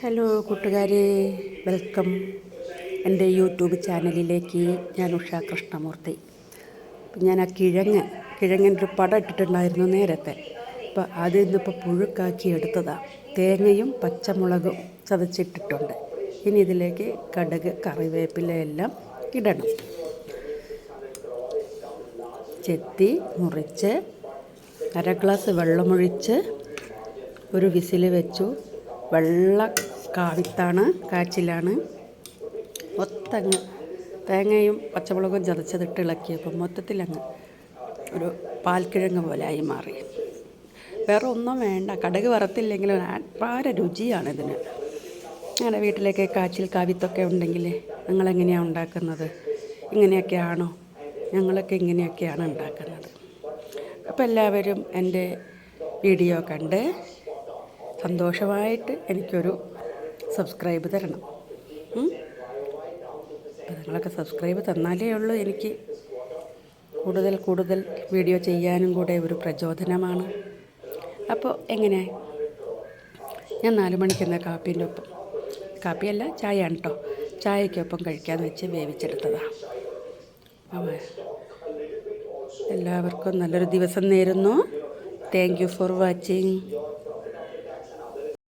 Hello കൂട്ടുകാരെ, welcome എൻ്റെ YouTube ചാനലിലേക്ക്. ഞാൻ ഉഷ കൃഷ്ണമൂർത്തി. ഞാൻ ആ കിഴങ്ങിൻ്റെ ഒരു പടം ഇട്ടിട്ടുണ്ടായിരുന്നു നേരത്തെ. അപ്പോൾ അതിൽ നിന്നിപ്പോൾ പുഴുക്കാക്കി എടുത്തതാണ്. തേങ്ങയും പച്ചമുളകും ചതച്ചിട്ടിട്ടുണ്ട്. ഇനി ഇതിലേക്ക് കടുക്, കറിവേപ്പില എല്ലാം ഇടണം. ചെത്തി മുറിച്ച് അര ഗ്ലാസ് വെള്ളമൊഴിച്ച് ഒരു വിസിൽ വെച്ചു. വെള്ള കാച്ചിലാണ്. മൊത്തങ്ങ് തേങ്ങയും പച്ചമുളകും ചതച്ചതിട്ട് ഇളക്കിയപ്പോൾ മൊത്തത്തിലങ്ങ് ഒരു പാൽക്കിഴങ്ങ് പോലെ ആയി മാറി. വേറെ ഒന്നും വേണ്ട, കടുക് വറുത്തില്ലെങ്കിലും വളരെ രുചിയാണിതിന്. ഞങ്ങളുടെ വീട്ടിലേക്ക് കാവിത്തൊക്കെ ഉണ്ടെങ്കിൽ നിങ്ങളെങ്ങനെയാണ് ഉണ്ടാക്കുന്നത്? ഇങ്ങനെയൊക്കെയാണോ? ഞങ്ങളൊക്കെ ഇങ്ങനെയൊക്കെയാണ് ഉണ്ടാക്കുന്നത്. അപ്പോൾ എല്ലാവരും എൻ്റെ വീഡിയോ കണ്ട് സന്തോഷമായിട്ട് എനിക്കൊരു സബ്സ്ക്രൈബ് തരണം. അപ്പോൾ നിങ്ങളൊക്കെ സബ്സ്ക്രൈബ് തന്നാലേ ഉള്ളൂ എനിക്ക് കൂടുതൽ വീഡിയോ ചെയ്യാനും കൂടെ ഒരു പ്രചോദനമാണ്. അപ്പോൾ എങ്ങനെ ഞാൻ 4 മണിക്കെന്ന കാപ്പീൻ്റെ ഒപ്പം, കാപ്പിയല്ല ചായയാണ് കേട്ടോ, ചായക്കൊപ്പം കഴിക്കാമെന്ന് വെച്ച് വേവിച്ചെടുത്തതാണ്. എല്ലാവർക്കും നല്ലൊരു ദിവസം നേരുന്നു. Thank you for watching.